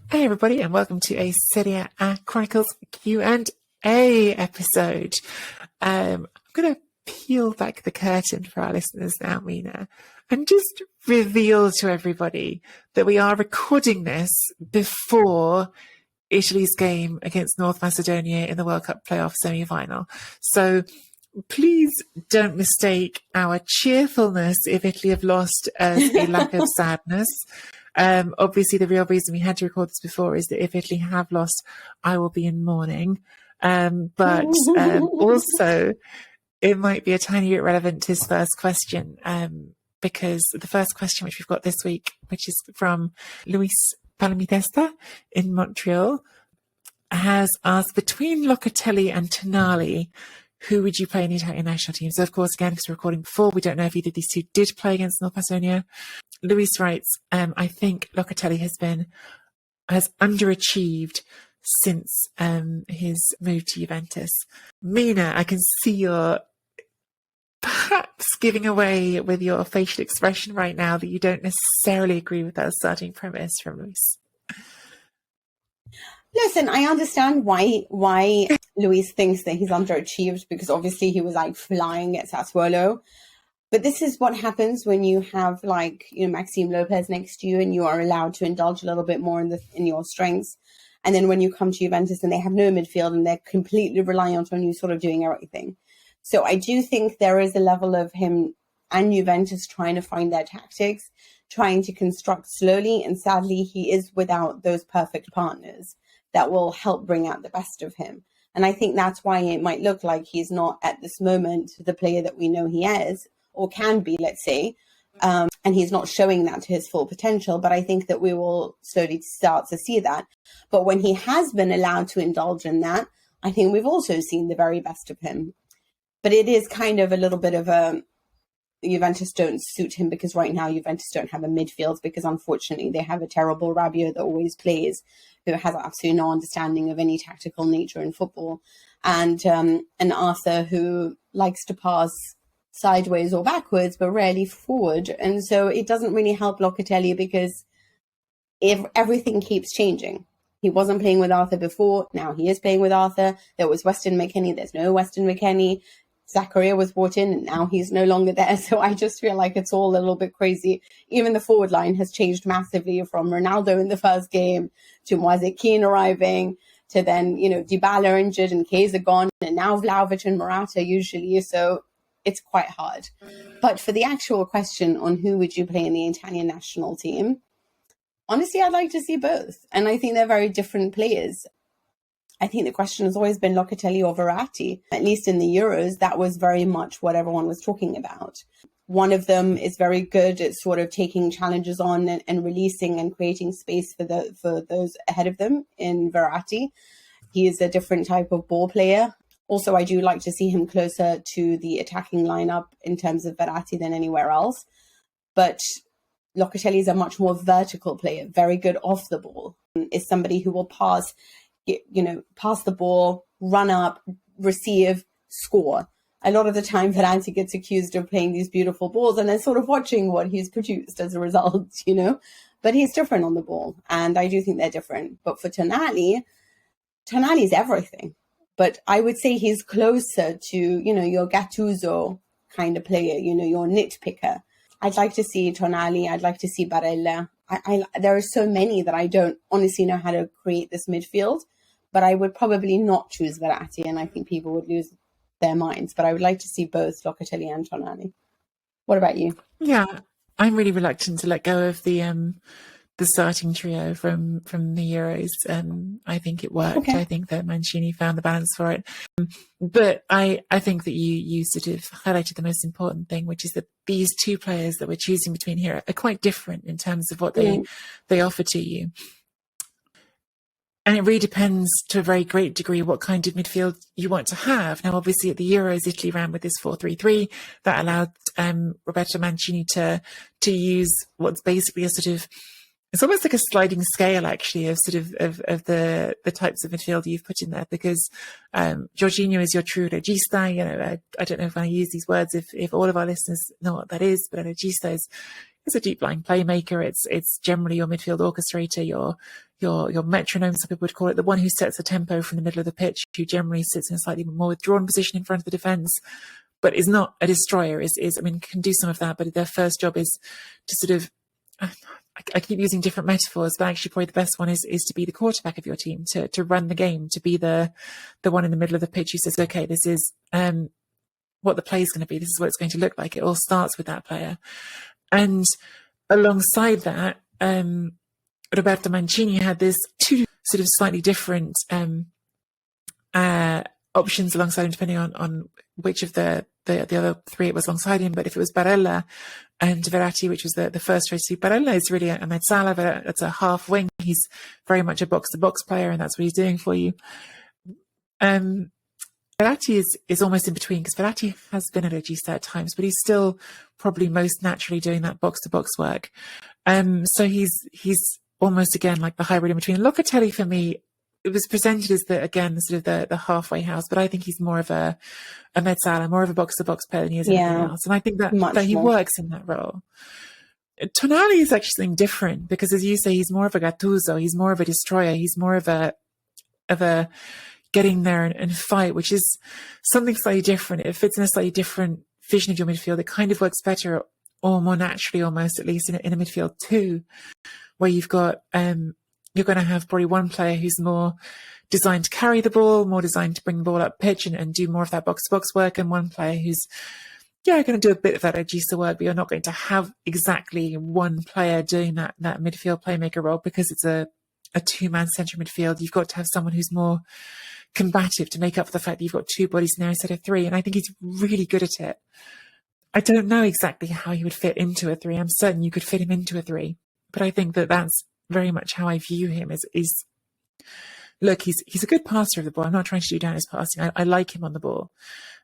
Hey everybody, and welcome to a Serie A Chronicles Q&A episode. I'm going to peel back the curtain for our listeners now, Mina, and just reveal to everybody that we are recording this before Italy's game against North Macedonia in the World Cup playoff semi-final. So please don't mistake our cheerfulness if Italy have lost as a lack of sadness. Obviously, the real reason we had to record this before is that if Italy have lost, I will be in mourning. But also, it might be a tiny bit relevant to his first question, because the first question which we've got this week, which is from Luis Palamitesta in Montreal, has asked, between Locatelli and Tonali, who would you play in the Italian national team? So, of course, again, because we're recording before, we don't know if either of these two did play against North Macedonia. Luis writes, I think Locatelli has underachieved since his move to Juventus. Mina, I can see you're perhaps giving away with your facial expression right now that you don't necessarily agree with that starting premise from Luis. Listen, I understand why Luis thinks that he's underachieved, because obviously he was like flying at Sassuolo. But this is what happens when you have Maxime Lopez next to you and you are allowed to indulge a little bit more in your strengths. And then when you come to Juventus and they have no midfield and they're completely reliant on you sort of doing everything. So I do think there is a level of him and Juventus trying to find their tactics, trying to construct slowly. And sadly, he is without those perfect partners that will help bring out the best of him. And I think that's why it might look like he's not at this moment the player that we know he is, or can be, let's say, and he's not showing that to his full potential. But I think that we will slowly start to see that. But when he has been allowed to indulge in that, I think we've also seen the very best of him. But it is kind of a little bit of a Juventus don't suit him, because right now Juventus don't have a midfield, because unfortunately they have a terrible Rabiot that always plays, who has absolutely no understanding of any tactical nature in football, and an Arthur who likes to pass sideways or backwards, but rarely forward. And so it doesn't really help Locatelli, because if everything keeps changing. He wasn't playing with Arthur before. Now he is playing with Arthur. There was Weston McKennie. There's no Weston McKennie. Zakaria was brought in and now he's no longer there. So I just feel like it's all a little bit crazy. Even the forward line has changed massively, from Ronaldo in the first game to Moise Kean arriving to then, Dybala injured and Chiesa gone, and now Vlahovic and Morata usually. So it's quite hard. But for the actual question on who would you play in the Italian national team, honestly, I'd like to see both. And I think they're very different players. I think the question has always been Locatelli or Verratti. At least in the Euros, that was very much what everyone was talking about. One of them is very good at sort of taking challenges on and releasing and creating space for those ahead of them in Verratti. He is a different type of ball player. Also, I do like to see him closer to the attacking lineup in terms of Verratti than anywhere else. But Locatelli is a much more vertical player, very good off the ball. Is somebody who will pass the ball, run up, receive, score. A lot of the time, Verratti gets accused of playing these beautiful balls and then sort of watching what he's produced as a result, But he's different on the ball, and I do think they're different. But for Tonali's everything. But I would say he's closer to, your Gattuso kind of player, your nitpicker. I'd like to see Tonali. I'd like to see Barella. There are so many that I don't honestly know how to create this midfield. But I would probably not choose Verratti, and I think people would lose their minds. But I would like to see both Locatelli and Tonali. What about you? Yeah, I'm really reluctant to let go of the starting trio from the Euros. I think it worked. Okay. I think that Mancini found the balance for it. But I think that you sort of highlighted the most important thing, which is that these two players that we're choosing between here are quite different in terms of what they offer to you. And it really depends to a very great degree what kind of midfield you want to have. Now, obviously, at the Euros, Italy ran with this 4-3-3 that allowed Roberto Mancini to use what's basically a sort of, it's almost like a sliding scale, actually, of sort of the types of midfield you've put in there, because Jorginho is your true regista. I don't know if I use these words if all of our listeners know what that is, but a regista is as a deep lying playmaker. It's generally your midfield orchestrator, your metronome, some people would call it, the one who sets the tempo from the middle of the pitch, who generally sits in a slightly more withdrawn position in front of the defence, but is not a destroyer. Can do some of that, but their first job is to sort of, I keep using different metaphors, but actually probably the best one is to be the quarterback of your team, to run the game, to be the one in the middle of the pitch who says, okay, this is what the play is going to be. This is what it's going to look like. It all starts with that player. And alongside that, Roberto Mancini had this two sort of slightly different options alongside him, depending on which of the other three it was alongside him. But if it was Barella and Verratti, which was the first choice, Barella is really a mezzala, that's a half wing. He's very much a box-to-box player, and that's what he's doing for you. Verratti is almost in between, because Verratti has been a regista at times, but he's still probably most naturally doing that box-to-box work. So he's almost, again, like the hybrid in between. Locatelli, for me, it was presented as the halfway house, but I think he's more of a mezzala, more of a box-to-box player than he is anything else. And I think that he works in that role. Tonali is actually something different, because, as you say, he's more of a Gattuso, he's more of a destroyer, he's more of a getting there and fight, which is something slightly different. It fits in a slightly different vision of your midfield. It kind of works better, or more naturally almost, at least in a midfield too, where you've got you're going to have probably one player who's more designed to carry the ball, more designed to bring the ball up pitch and do more of that box-to-box work, and one player who's going to do a bit of that regista work, but you're not going to have exactly one player doing that midfield playmaker role, because it's a two-man central midfield. You've got to have someone who's more combative to make up for the fact that you've got two bodies now instead of three, and I think he's really good at it. I don't know exactly how he would fit into a three. I'm certain you could fit him into a three, but I think that's very much how I view him. Is look, he's a good passer of the ball. I'm not trying to do down his passing. I like him on the ball,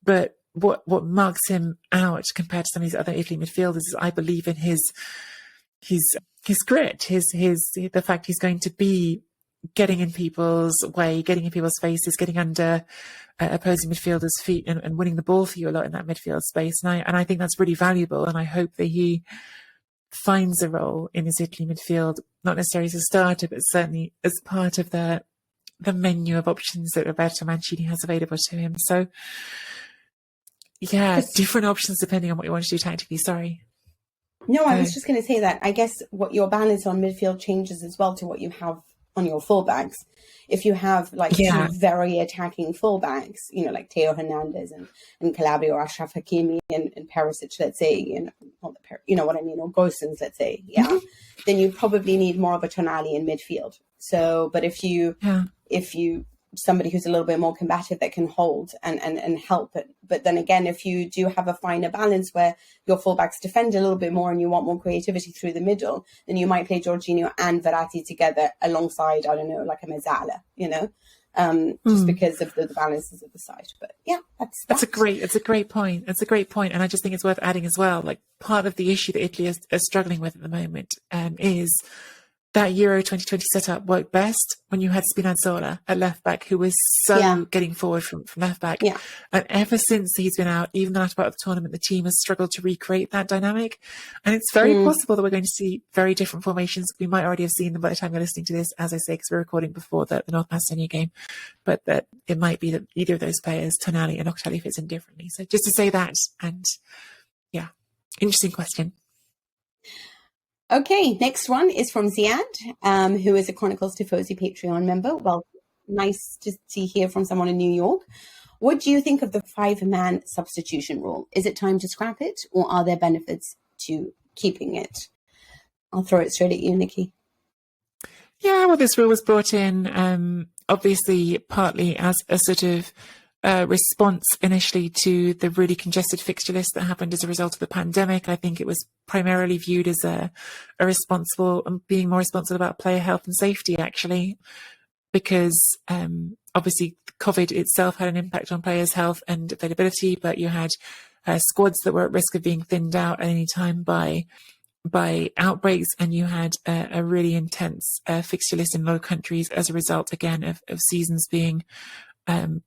but what marks him out compared to some of these other Italy midfielders is, I believe, in his grit, the fact he's going to be getting in people's way, getting in people's faces, getting under opposing midfielders' feet and winning the ball for you a lot in that midfield space. And I think that's really valuable. And I hope that he finds a role in his Italy midfield, not necessarily as a starter, but certainly as part of the menu of options that Roberto Mancini has available to him. So, yeah, different options depending on what you want to do tactically. Sorry. No, I was just going to say that I guess what your balance on midfield changes as well to what you have on your fullbacks. If you have two very attacking fullbacks, like Theo Hernandez and Calabria, or Ashraf Hakimi and Perisic, let's say, what I mean, or Gosens, let's say, then you probably need more of a Tonali in midfield. So, but if you somebody who's a little bit more combative that can hold and help it. But then again, if you do have a finer balance where your fullbacks defend a little bit more and you want more creativity through the middle, then you might play Jorginho and Verratti together alongside, I don't know, like a mezzala, just because of the balances of the side. But yeah, it's a great point. It's a great point. And I just think it's worth adding as well, like, part of the issue that Italy is struggling with at the moment is that Euro 2020 setup worked best when you had Spinazzola at left back, who was getting forward from left back. Yeah. And ever since he's been out, even the latter part of the tournament, the team has struggled to recreate that dynamic. And it's very possible that we're going to see very different formations. We might already have seen them by the time you're listening to this, as I say, because we're recording before the North Macedonia game. But that it might be that either of those players, Tonali and Locatelli, fits in differently. So just to say that, and interesting question. Okay, next one is from Ziad, who is a Chronicles Tifosi Patreon member. Well, nice to hear from someone in New York. What do you think of the 5-man substitution rule? Is it time to scrap it, or are there benefits to keeping it? I'll throw it straight at you, Nicky. Yeah, well, this rule was brought in, obviously, partly as a sort of response initially to the really congested fixture list that happened as a result of the pandemic. I think it was primarily viewed as a responsible and being more responsible about player health and safety, actually, because obviously COVID itself had an impact on players' health and availability, but you had squads that were at risk of being thinned out at any time by outbreaks, and you had a really intense fixture list in a lot of countries as a result, again, of seasons being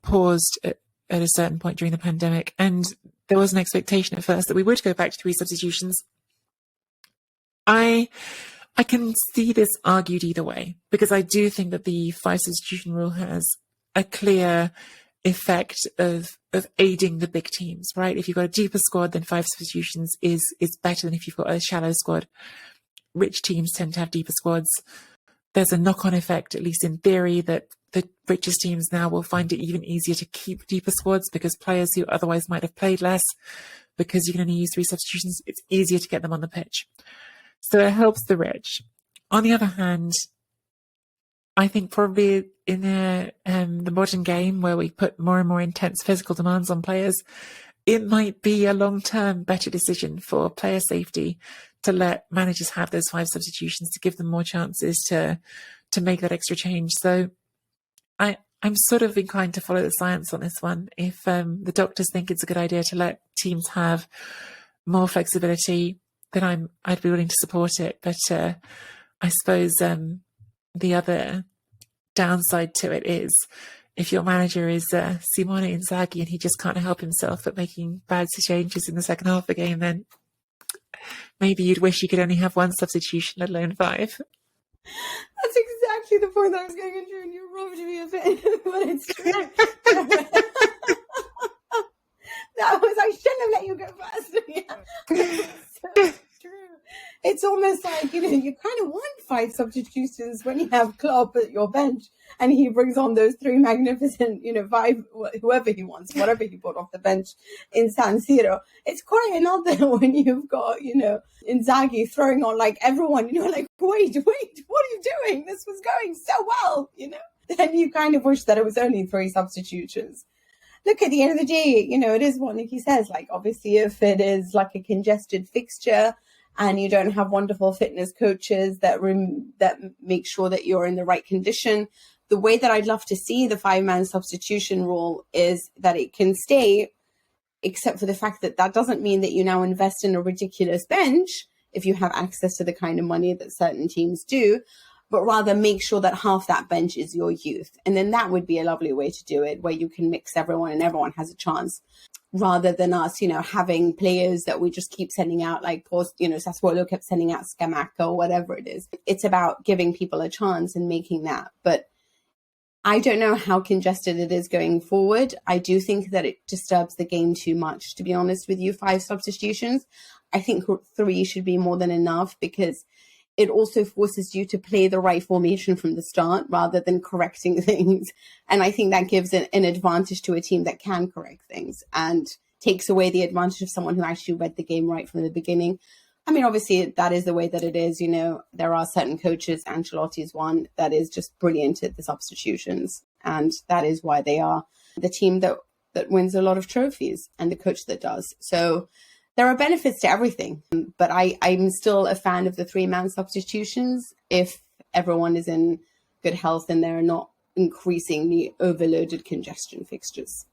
paused at a certain point during the pandemic. And there was an expectation at first that we would go back to 3 substitutions. I can see this argued either way, because I do think that the 5 substitution rule has a clear effect of aiding the big teams, right? If you've got a deeper squad, then 5 substitutions is better than if you've got a shallow squad. Rich teams tend to have deeper squads. There's a knock-on effect, at least in theory, that the richest teams now will find it even easier to keep deeper squads, because players who otherwise might have played less, because you can only use 3 substitutions, it's easier to get them on the pitch. So it helps the rich. On the other hand, I think probably in the modern game, where we put more and more intense physical demands on players, it might be a long-term better decision for player safety to let managers have those 5 substitutions, to give them more chances to make that extra change. So I'm sort of inclined to follow the science on this one. If the doctors think it's a good idea to let teams have more flexibility, then I'd be willing to support it. But I suppose the other downside to it is, if your manager is Simone Inzaghi and he just can't help himself but making bad changes in the second half of the game, then maybe you'd wish you could only have 1 substitution, let alone 5. That's exactly the point that I was going into, and you robbed me of it. But it's true. I shouldn't have let you go first. Yeah. So true. It's almost like, you kind of want 5 substitutions when you have Klopp at your bench and he brings on those 3 magnificent, 5, whoever he wants, whatever he brought off the bench in San Siro. It's quite another when you've got, Inzaghi throwing on like everyone, like, wait, what are you doing? This was going so well, Then you kind of wish that it was only 3 substitutions. Look, at the end of the day, it is what Nicky says. Like, obviously, if it is like a congested fixture and you don't have wonderful fitness coaches that make sure that you're in the right condition, the way that I'd love to see the 5-man substitution rule is that it can stay, except for the fact that that doesn't mean that you now invest in a ridiculous bench if you have access to the kind of money that certain teams do, but rather make sure that half that bench is your youth. And then that would be a lovely way to do it, where you can mix everyone and everyone has a chance, rather than us, having players that we just keep sending out, like, Sassuolo kept sending out Scamacca or whatever it is. It's about giving people a chance and making that. But I don't know how congested it is going forward. I do think that it disturbs the game too much, to be honest with you, 5 substitutions. I think 3 should be more than enough, because it also forces you to play the right formation from the start rather than correcting things. And I think that gives an advantage to a team that can correct things and takes away the advantage of someone who actually read the game right from the beginning. I mean, obviously, that is the way that it is. There are certain coaches, Ancelotti's one, that is just brilliant at the substitutions. And that is why they are the team that wins a lot of trophies, and the coach that does. So there are benefits to everything, but I'm still a fan of the 3-man substitutions if everyone is in good health and they're not increasing the overloaded congestion fixtures.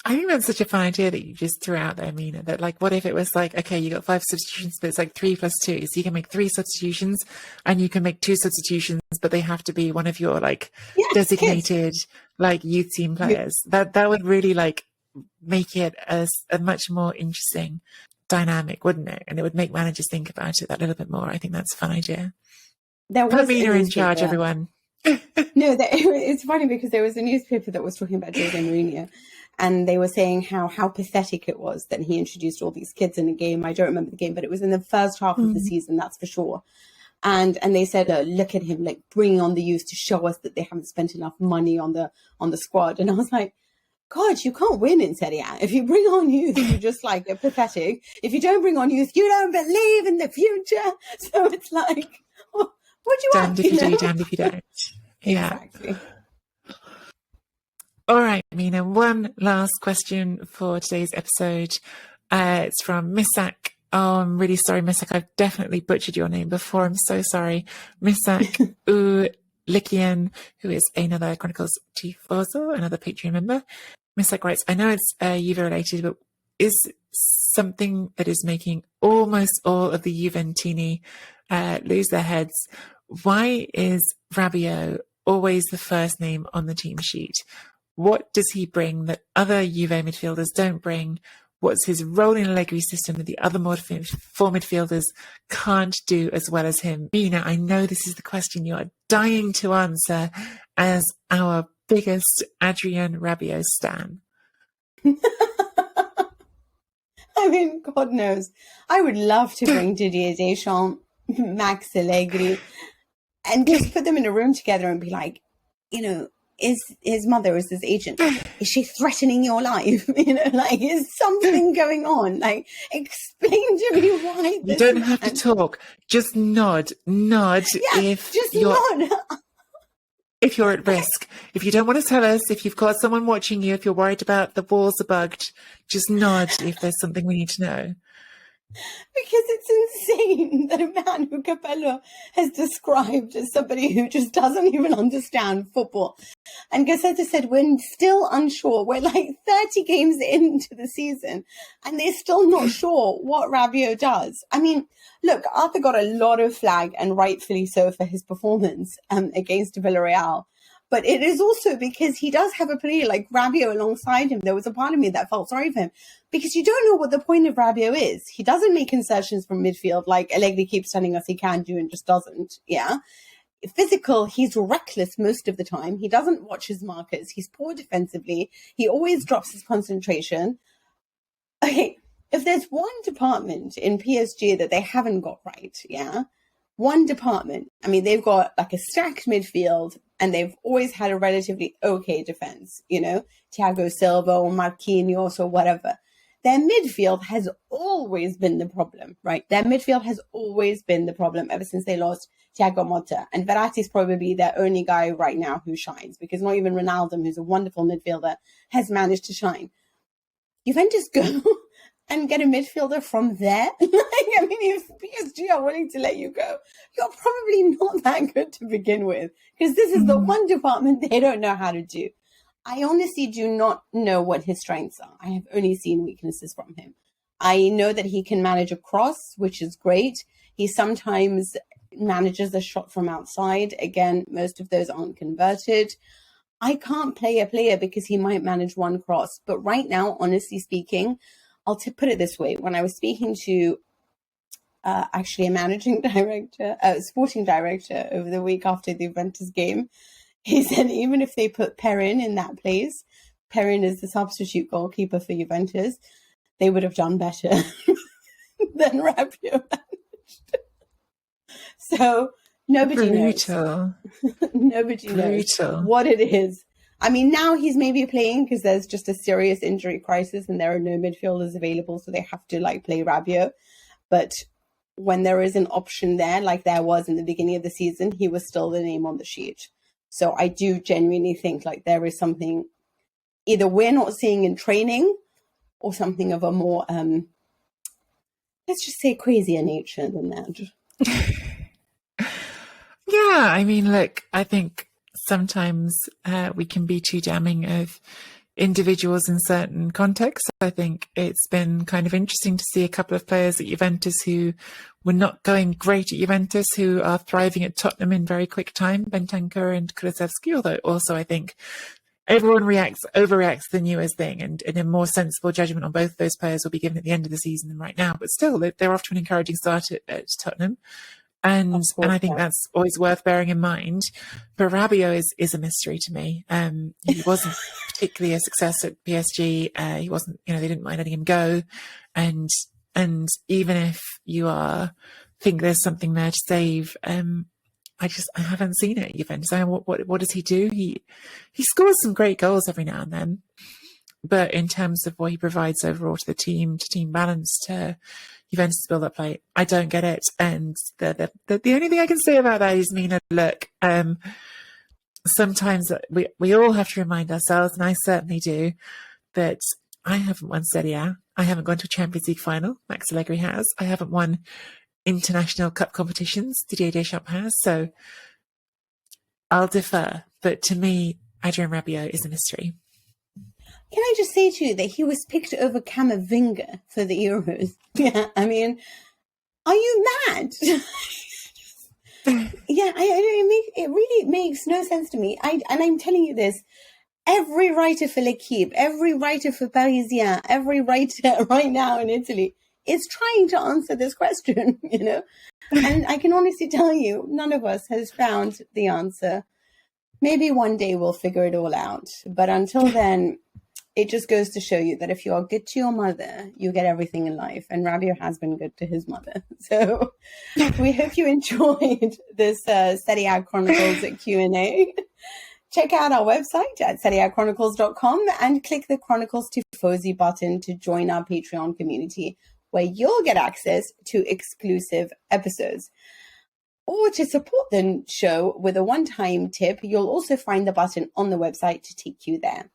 I think that's such a fun idea that you just threw out there, Mina, that like, what if it was like, okay, you got 5 substitutions, but it's like 3 plus 2. So you can make 3 substitutions and you can make 2 substitutions, but they have to be one of your like designated like youth team players. That would really like make it a much more interesting dynamic, wouldn't it? And it would make managers think about it that little bit more. I think that's a fun idea. Put Mina in charge, everyone. No, it's funny because there was a newspaper that was talking about Jose Mourinho, and they were saying how pathetic it was that he introduced all these kids in a game. I don't remember the game, but it was in the first half of the season, that's for sure. And they said, look at him, like bringing on the youth to show us that they haven't spent enough money on the squad. And I was like, God, you can't win in Serie A. If you bring on youth, you're just like, you're pathetic. If you don't bring on youth, you don't believe in the future. So it's like, what do you want? Damned if you do, damned if you don't. Yeah. Exactly. All right, Mina, one last question for today's episode. It's from Misak. Oh, I'm really sorry, Misak. I've definitely butchered your name before. I'm so sorry. Misak Ulikian, who is another Chronicles Tifoso, another Patreon member. Misak writes, I know it's Juve related, but is something that is making almost all of the Juventini lose their heads. Why is Rabiot always the first name on the team sheet? What does he bring that other Juve midfielders don't bring? What's his role in Allegri's system that the other four midfielders can't do as well as him? Mina, I know this is the question you are dying to answer as our biggest Adrien Rabiot stan. I mean, God knows. I would love to bring Didier Deschamps, Max Allegri, and just put them in a room together and be like, you know, is his mother, is his agent, is she threatening your life? You know, like, is something going on? Like, explain to me why You don't have to talk. Just nod. Yeah, if just you're nod. if you're at risk. If you don't want to tell us, if you've got someone watching you, if you're worried about the walls are bugged, just nod if there's something we need to know. Because it's insane that a man who Capello has described as somebody who just doesn't even understand football. And Gazzetta said, we're still unsure. We're like 30 games into the season and they're still not sure what Rabiot does. I mean, look, Arthur got a lot of flag, and rightfully so, for his performance against Villarreal. But it is also because he does have a player like Rabiot alongside him. There was a part of me that felt sorry for him because you don't know what the point of Rabiot is. He doesn't make insertions from midfield like Allegri keeps telling us he can do and just doesn't. Yeah. Physical, he's reckless most of the time. He doesn't watch his markers. He's poor defensively. He always drops his concentration. Okay, if there's one department in PSG that they haven't got right, yeah, one department. I mean, they've got like a stacked midfield and they've always had a relatively okay defense, you know, Thiago Silva or Marquinhos or whatever. Their midfield has always been the problem, right? Their midfield has always been the problem ever since they lost Thiago Motta. And Verratti's probably their only guy right now who shines, because not even Ronaldo, who's a wonderful midfielder, has managed to shine. Juventus go and get a midfielder from there? Like, I mean, if PSG are willing to let you go, you're probably not that good to begin with, because this is the one department they don't know how to do. I honestly do not know what his strengths are. I have only seen weaknesses from him. I know that he can manage a cross, which is great. He sometimes manages a shot from outside. Again, most of those aren't converted. I can't play a player because he might manage one cross. But right now, honestly speaking, I'll put it this way. When I was speaking to actually a managing director, sporting director over the week after the Juventus game, he said even if they put Perrin in that place, Perrin is the substitute goalkeeper for Juventus, they would have done better than Rabiot. So nobody knows. Nobody knows what it is. I mean, now he's maybe playing because there's just a serious injury crisis and there are no midfielders available, so they have to like play Rabiot. But when there is an option there, like there was in the beginning of the season, he was still the name on the sheet. So I do genuinely think like there is something either we're not seeing in training or something of a more, let's just say, crazier nature than that. Yeah, I mean, look, I think sometimes we can be too damning of individuals in certain contexts. I think it's been kind of interesting to see a couple of players at Juventus who were not going great at Juventus who are thriving at Tottenham in very quick time, Bentancur and Kulusevski, although also I think everyone overreacts to the newest thing, and a more sensible judgment on both of those players will be given at the end of the season than right now. But still, they're off to an encouraging start at Tottenham. And I think that's always worth bearing in mind. But Rabiot is a mystery to me. He wasn't particularly a success at PSG. He wasn't, they didn't mind letting him go. And even if you think there's something there to save, I haven't seen it at Juventus. What does he do? He scores some great goals every now and then. But in terms of what he provides overall to the team, to team balance, to Juventus build-up play, I don't get it. And the only thing I can say about that is, Mina, look, sometimes we all have to remind ourselves, and I certainly do, that I haven't won Serie A. I haven't gone to a Champions League final. Max Allegri has. I haven't won international cup competitions. Didier Deschamps has. So I'll defer. But to me, Adrien Rabiot is a mystery. Can I just say to you that he was picked over Camavinga for the Euros? Yeah, I mean, are you mad? Yeah, it really makes no sense to me. And I'm telling you this, Every writer for L'Equipe, every writer for Parisien, every writer right now in Italy is trying to answer this question, you know? And I can honestly tell you, none of us has found the answer. Maybe one day we'll figure it all out. But until then, it just goes to show you that if you are good to your mother, you get everything in life. And Rabiot has been good to his mother. So we hope you enjoyed this Serie A Chronicles Q&A. Check out our website at serieachronicles.com and click the Chronicles Tifosi button to join our Patreon community, where you'll get access to exclusive episodes. Or to support the show with a one-time tip, you'll also find the button on the website to take you there.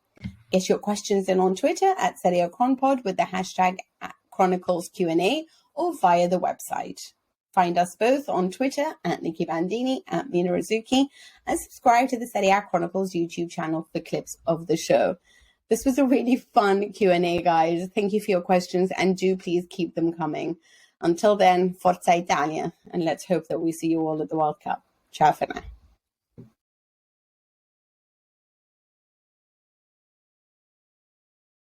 Get your questions in on Twitter at Serie A Chronpod with the hashtag Chronicles Q&A or via the website. Find us both on Twitter at Nicky Bandini, at Mina Rizuki, and subscribe to the Serie A Chronicles YouTube channel for clips of the show. This was a really fun Q&A, guys. Thank you for your questions, and do please keep them coming. Until then, Forza Italia, and let's hope that we see you all at the World Cup. Ciao for now.